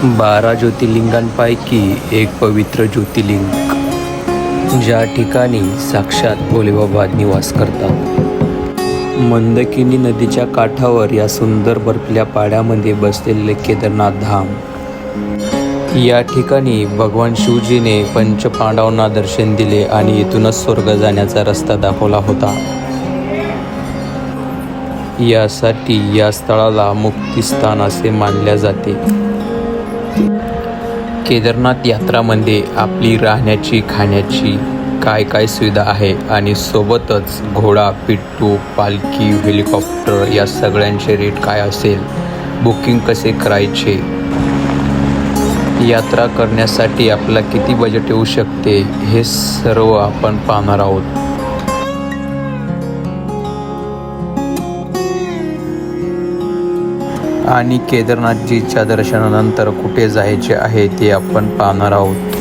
12 ज्योतिर्लिंगांपैकी एक पवित्र ज्योतिर्लिंग, ज्या ठिकाणी साक्षात भोलेबाबा निवास करतात. मंदाकिनी नदीच्या काठावर या सुंदर बर्फाच्या पाड्यामध्ये बसलेले केदारनाथ धाम. या ठिकाणी भगवान शिवजीने पंचपांडवांना दर्शन दिले आणि इथूनच स्वर्ग जाण्याचा रस्ता दाखवला होता. यासाठी या स्थळाला मुक्तिस्थान असे मानले जाते. केदारनाथ यात्रामध्ये आपली राहण्याची खाण्याची काय सुविधा आहे आणि सोबतच घोडा, पिट्टू, पालखी, हेलिकॉप्टर या सगळ्यांचे रेट काय असेल, बुकिंग कसे करायचे, यात्रा करण्यासाठी आपल्याला किती बजेट येऊ शकते, हे सर्व आपण पाहणार आहोत. आणि केदारनाथजीच्या दर्शनानंतर कुठे जायचे आहे ते आपण पाहणार आहोत.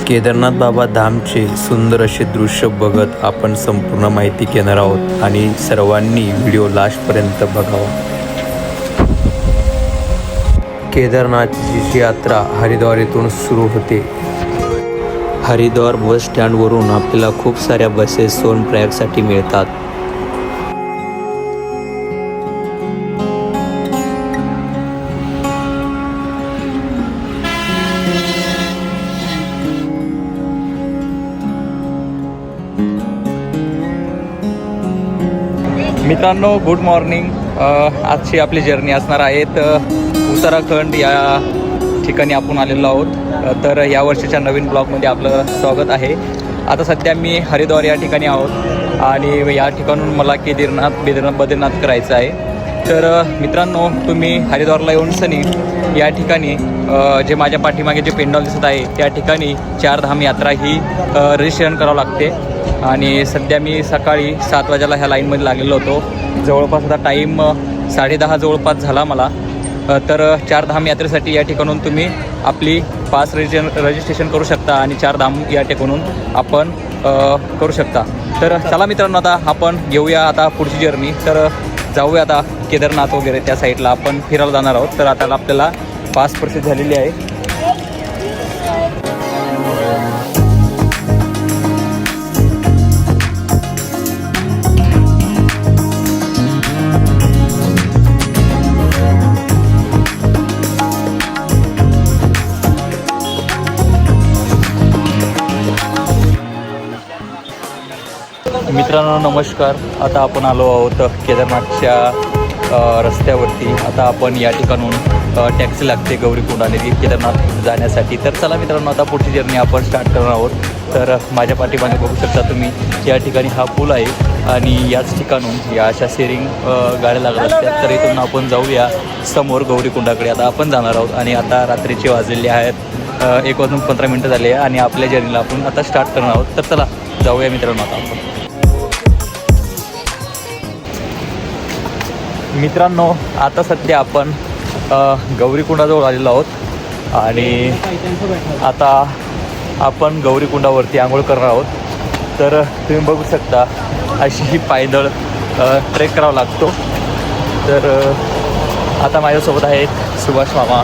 केदारनाथ बाबा धामचे सुंदर असे दृश्य बघत आपण संपूर्ण माहिती घेणार आहोत आणि सर्वांनी व्हिडिओ लास्टपर्यंत बघावा. केदारनाथजीची यात्रा हरिद्वार येथून सुरू होते. हरिद्वार बस स्टँडवरून आपल्याला खूप साऱ्या बसेस सोनप्रयागसाठी मिळतात. मित्रांनो, गुड मॉर्निंग. आजची आपली जर्नी असणार आहे उत्तराखंड या ठिकाणी आपण आलेलो आहोत. तर या वर्षीच्या नवीन ब्लॉगमध्ये आपलं स्वागत आहे. आता सध्या मी हरिद्वार या ठिकाणी आहोत आणि या ठिकाणून मला बद्रीनाथ करायचं आहे. तर मित्रांनो, तुम्ही हरिद्वारला येऊन सनी या ठिकाणी जे माझ्या पाठीमागे जे पेंडॉल दिसत आहे त्या ठिकाणी 4 धाम यात्रा ही रजिस्ट्रेशन करावं लागते. आणि सध्या मी सकाळी 7 वाजेला ह्या लाईनमध्ये लागलेलो होतो. जवळपास आता टाईम 10:30 जवळपास झाला मला. तर 4 धाम यात्रेसाठी या ठिकाणून तुम्ही आपली पास रजिस्ट्रेशन करू शकता आणि 4 धाम या ठिकाणून आपण करू शकता. तर चला मित्रांनो, आता आपण घेऊया आता पुढची जर्नी. तर जाऊया आता केदारनाथ वगैरे त्या साईडला आपण फिरायला जाणार आहोत. तर आता आपल्याला पास प्रोसेस झालेली आहे. मित्रांनो नमस्कार. आता आपण आलो आहोत केदारनाथच्या रस्त्यावरती. आता आपण या ठिकाणून टॅक्सी लागते गौरीकुंड आणि केदारनाथ जाण्यासाठी. तर चला मित्रांनो, आता पुढची जर्नी आपण स्टार्ट करणार आहोत. तर माझ्या पाठीमागे बघू शकता तुम्ही, या ठिकाणी हा पूल आहे आणि याच ठिकाणून या अशा शेअरिंग गाड्या लागल्या असतात. तर इथून आपण जाऊया समोर गौरीकुंडाकडे. आता आपण जाणार आहोत आणि आता रात्रीचे वाजलेले आहेत 1:15 झाले आहे आणि आपल्या जर्नीला आपण आता स्टार्ट करणार आहोत. तर चला जाऊया मित्रांनो. आता आपण मित्रांनो, आता सध्या आपण गौरीकुंडाजवळ आलेलो आहोत आणि आता आपण गौरीकुंडावरती आंघोळ करणार आहोत. तर तुम्ही बघू शकता अशी ही पायदळ ट्रेक करावा लागतो. तर आता माझ्यासोबत आहेत सुभाष मामा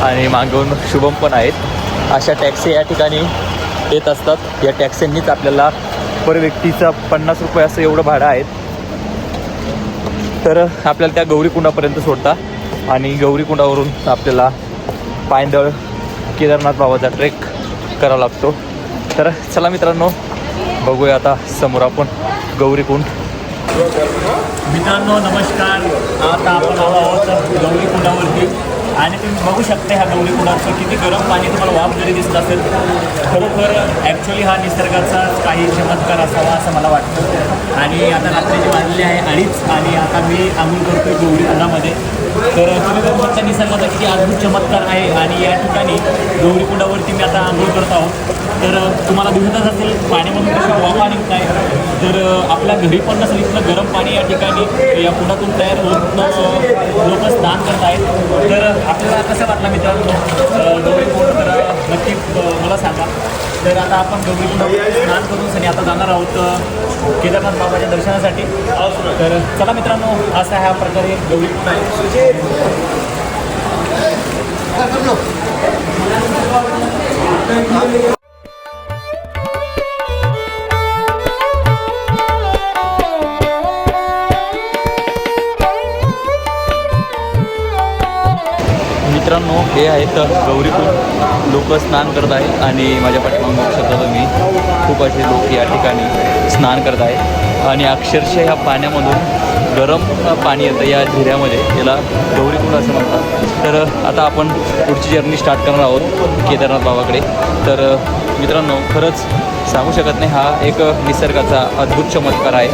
आणि मागून शुभम पण आहेत. अशा टॅक्सी या ठिकाणी येत असतात. या टॅक्सींनीच आपल्याला पर व्यक्तीचा 50 रुपये असं एवढं भाडं आहे. तर आपल्याला त्या गौरीकुंडापर्यंत सोडता आणि गौरीकुंडावरून आपल्याला पायंदळ केदारनाथ बाबाचा ट्रेक करावा लागतो. तर चला मित्रांनो, बघूया आता समोर आपण गौरीकुंड. मित्रांनो नमस्कार. आता आपण आलो आहोत गौरीकुंडावरती आणि तुम्ही बघू शकता ह्या गौरीकुंडाचं किती गरम पाणी तुम्हाला वाफ जरी दिसत असेल. खरोखर ॲक्च्युली हा निसर्गाचा काही चमत्कार असावा असं मला वाटतं. आणि आता रात्रीचे वाजले आहे 2:30 आणि आता मी आंघोळ करतो आहे गौरीकुंडामध्ये. तर तुम्ही बघू शकता निसर्गाचा किती अद्भुत चमत्कार आहे. आणि या ठिकाणी गौरीकुंडावरती मी आता आंघोळ करत आहोत. तर तुम्हाला दिसतच असेल पाण्यामधून कशा वाफा निघत आहे. तर आपल्या घरी पण नसेल इथलं गरम पाणी या ठिकाणी या कुंडातून तयार होत लोक स्नान करत आहेत. तर आपल्याला कसं वाटलं मित्रांनो गौरीकुंड? तर नक्की मला सांगा. तर आता आपण गौरीकुंडावर स्नान करून सनी आता जाणार आहोत केदारनाथ बाबाच्या दर्शनासाठी. तर चला मित्रांनो, असा ह्या प्रकारे गौरीकुंड आहे. मित्रांनो, हे आहेत गौरीकुंड. लोक स्नान करत आहेत आणि माझ्या पाठीमागे बघू शकता तुम्ही खूप असे लोक या ठिकाणी स्नान करत आहेत आणि अक्षरशः ह्या पाण्यामधून गरम पाणी येतं या झिऱ्यामध्ये. याला गौरीकुंड असं म्हणतात. तर आता आपण पुढची जर्नी स्टार्ट करणार आहोत केदारनाथ बाबाकडे. तर मित्रांनो, खरंच सांगू शकत नाही, हा एक निसर्गाचा अद्भुत चमत्कार आहे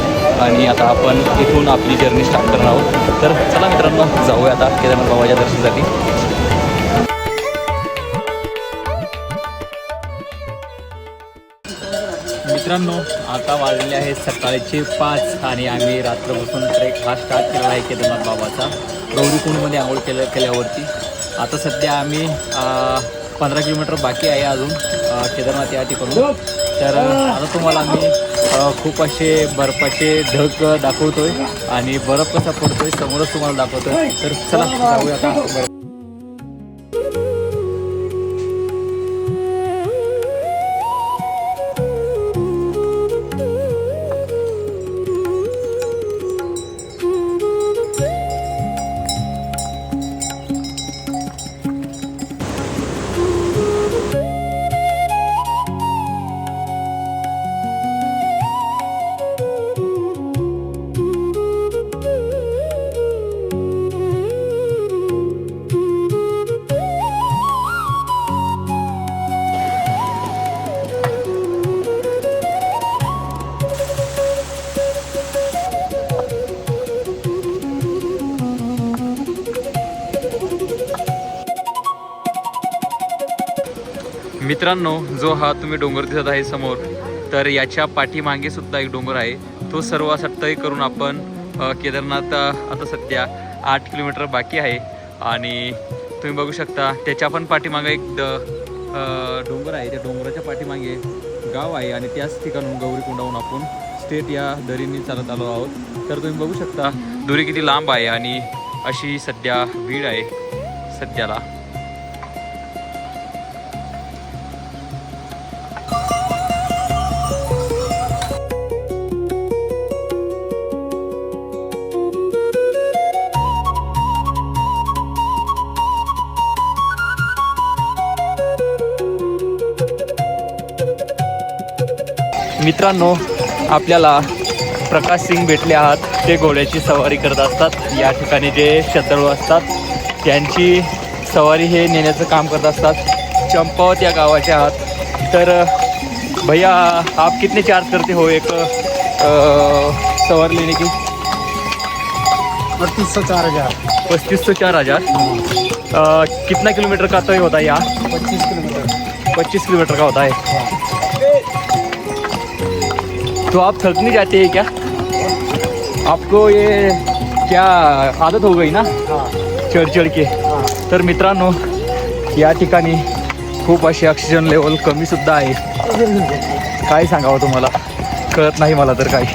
आणि आता आपण इथून आपली जर्नी स्टार्ट करणार आहोत. तर चला मित्रांनो, जाऊया आता केदारनाथ बाबाच्या दर्शनासाठी. मित्रांनो, आता वाजले आहेत सकाळचे 5 आणि आम्ही रात्रपासून ट्रेक हा स्टार्ट केलेला आहे केदारनाथ बाबाचा. गौरीकुंडमध्ये आंघोळ केल्यावरती आता सध्या आम्ही 15 किलोमीटर बाकी आहे अजून केदारनाथ या ठिकाणून. तर आता तुम्हाला आम्ही खूप असे बर्फाचे ढग दाखवतोय आणि बर्फ कसा पडतोय समोरच तुम्हाला दाखवतोय. तर चला जाऊया आता. मित्रांनो, जो हा तुम्ही डोंगर दिसत आहे समोर, तर याच्या पाठीमागे सुद्धा एक डोंगर आहे. तो सर्व असा तय करून आपण केदारनाथ आता सध्या 8 किलोमीटर बाकी आहे आणि तुम्ही बघू शकता त्याच्या पण पाठीमागे एक डोंगर आहे. त्या डोंगराच्या पाठीमागे गाव आहे आणि त्याच ठिकाणून गौरीकुंडाहून आपण स्टेट या दरीने चालत आलो आहोत. तर तुम्ही बघू शकता दोरी किती लांब आहे आणि अशी सध्या भीड आहे सध्याला. मित्रांनो, आपल्याला प्रकाश सिंग भेटले आहात. ते घोड्याची सवारी करत असतात. या ठिकाणी जे श्रद्धाळू असतात त्यांची सवारी हे नेण्याचं काम करत असतात. चंपावत या गावाचे आहात. तर भैया, आप कितने चार्ज करते हो एक सवारी लेने की? 3500 4000. 3500 4000. कितना किलोमीटर का तय होता है यहाँ? 25 किलोमीटर. 25 किलोमीटर का होता है. तो आप थक नहीं जाते हैं क्या? आपको ये क्या आदत हो गई ना चढ के? तर मित्रांनो, या ठिकाणी खूप अशी ऑक्सिजन लेवल कमी सुद्धा आहे. काय सांगावं तुम्हाला, कळत नाही मला तर काही.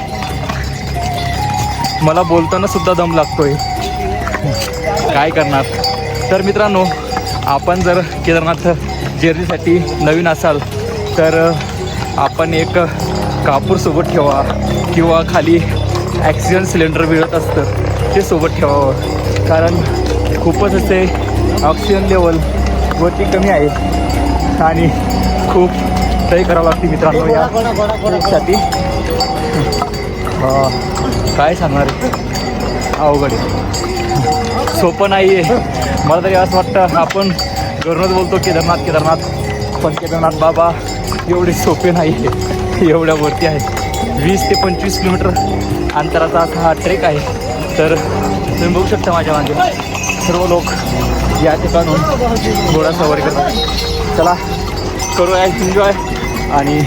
मला बोलताना सुद्धा दम लागतोय, काय करणार. तर मित्रांनो, आपण जर केदारनाथ जर्नीसाठी नवीन असाल तर आपण एक कापूर सोबत ठेवा किंवा खाली ऑक्सिजन सिलेंडर मिळत असतं ते सोबत ठेवावं. कारण खूपच असे ऑक्सिजन लेवल वरती कमी आहे आणि खूप तय करावं लागते मित्रांनो या ट्रेकसाठी. काय सांगणार, अवघड आहे, सोपं नाही आहे. मला तरी असं वाटतं आपण घरूनच बोलतो केदारनाथ केदारनाथ, पण केदारनाथ बाबा एवढे सोपे नाही आहे. एवढ्या वरती आहे. 20 ते 25 किलोमीटर अंतराचा असा हा ट्रेक आहे. तर तुम्ही बघू शकता माझ्या मागे सर्व लोक या ठिकाणून घोडा सवारी करतात. चला करूया एन्जॉय. आणि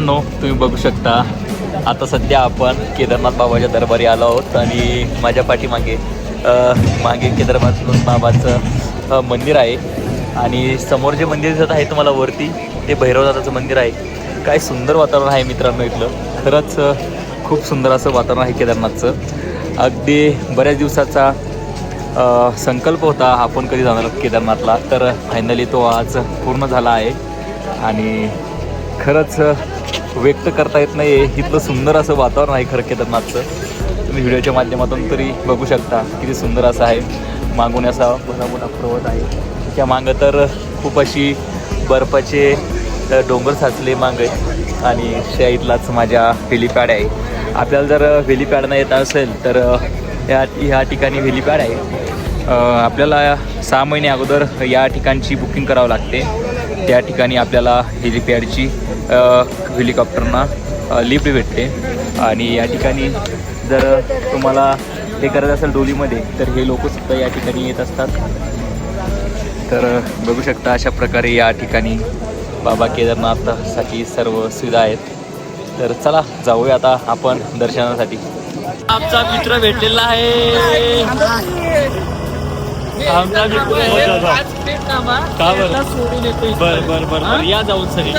मित्रांनो, तुम्ही बघू शकता आता सध्या आपण केदारनाथ बाबाच्या दरबारी आलो आहोत आणि माझ्या पाठीमागे मागे केदारनाथ बाबाचं मंदिर आहे आणि समोर जे मंदिर दिसत आहे तुम्हाला वरती ते भैरवनाथाचं मंदिर आहे. काय सुंदर वातावरण आहे मित्रांनो इथलं. खरंच खूप सुंदर असं वातावरण आहे केदारनाथचं. अगदी बऱ्याच दिवसाचा संकल्प होता आपण कधी जाणार केदारनाथला, तर फायनली तो आज पूर्ण झाला आहे आणि खरंच व्यक्त करता येत नाही आहे. इथलं सुंदर असं वातावरण आहे खरं केदारनाथचं. तुम्ही व्हिडिओच्या माध्यमातून तरी बघू शकता किती सुंदर असं आहे. मागून असा मोठा पर्वत आहे, त्या मागं तर खूप अशी बर्फाचे डोंगर साचले मागे आणि त्या इथलाच माझ्या हेलिपॅड आहे. आपल्याला जर हेलिपॅडनं येत असेल तर ह्या ठिकाणी हेलिपॅड आहे. आपल्याला 6 महिने अगोदर या ठिकाणची बुकिंग करावं लागते. त्या ठिकाणी आपल्याला हेलिपॅडची हेलिकॉप्टरना लिफ्ट भेटते आणि या ठिकाणी जर तुम्हाला हे करायचं असेल डोलीमध्ये तर हे लोकसुद्धा या ठिकाणी येत असतात. तर बघू शकता अशा प्रकारे या ठिकाणी बाबा केदारनाथसाठी सर्व सुविधा आहेत. तर चला जाऊया आता आपण दर्शनासाठी. आमचा मित्र भेटलेला आहे. आमचा मित्र बरं या जाऊन सरी.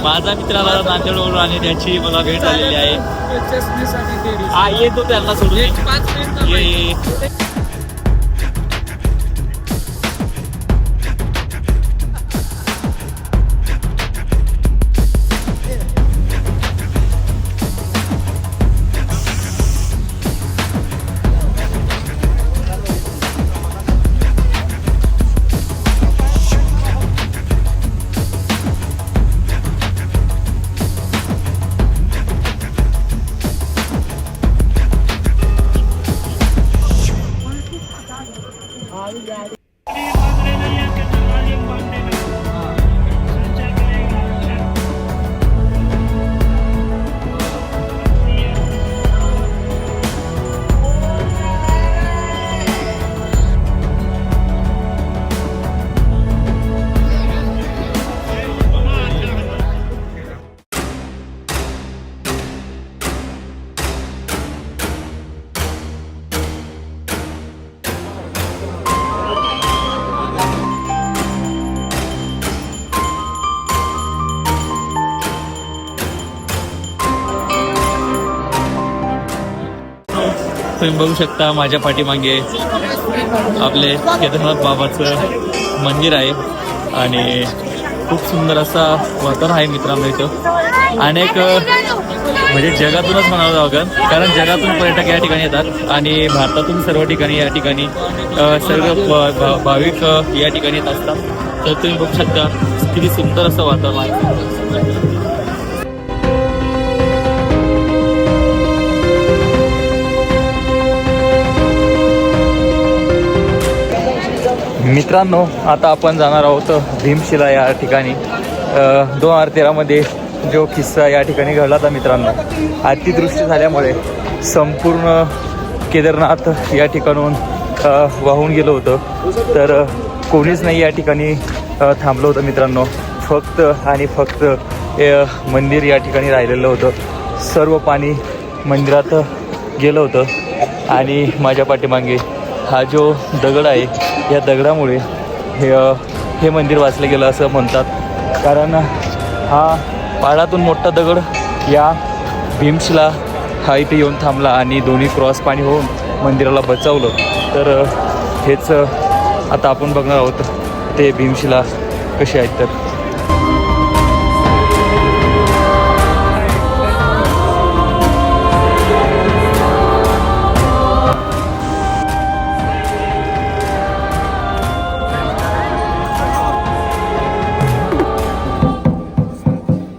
माझा मित्राला नांदेडवरून आणि त्याची मला भेट झालेली आहे. येतो त्यांना सोडून ये. तुम्ही बघू शकता माझ्या पाठीमागे आपले केदारनाथ बाबाचं मंदिर आहे आणि खूप सुंदर असा वातावरण आहे मित्रांनो. इथं अनेक म्हणजे जगातूनच म्हणावं लागेल, कारण जगातून पर्यटक या ठिकाणी येतात आणि भारतातून सर्व ठिकाणी या ठिकाणी सर्व भाविक या ठिकाणी येत असतात. तर तुम्ही बघू शकता किती सुंदर असं वातावरण आहे. मित्रांनो, आता आपण जाणार आहोत भीमशिला या ठिकाणी. 2013मध्ये जो किस्सा या ठिकाणी घडला होता मित्रांनो, अतिवृष्टी झाल्यामुळे संपूर्ण केदारनाथ या ठिकाणून वाहून गेलं होतं. तर कोणीच नाही या ठिकाणी थांबलं होतं मित्रांनो. फक्त आणि फक्त मंदिर या ठिकाणी राहिलेलं होतं. सर्व पाणी मंदिरात गेलं होतं आणि माझ्या पाठीमागे हा जो दगड आहे, या दगडामुळे हे मंदिर वाचलं गेलं असं म्हणतात. कारण हा पहाडातून मोठा दगड या भीमशिला हा इथे येऊन थांबला आणि दोन्ही क्रॉस पाणी होऊन मंदिराला बचावलं. तर हेच आता आपण बघणार आहोत ते भीमशिला कशी आहेत. तर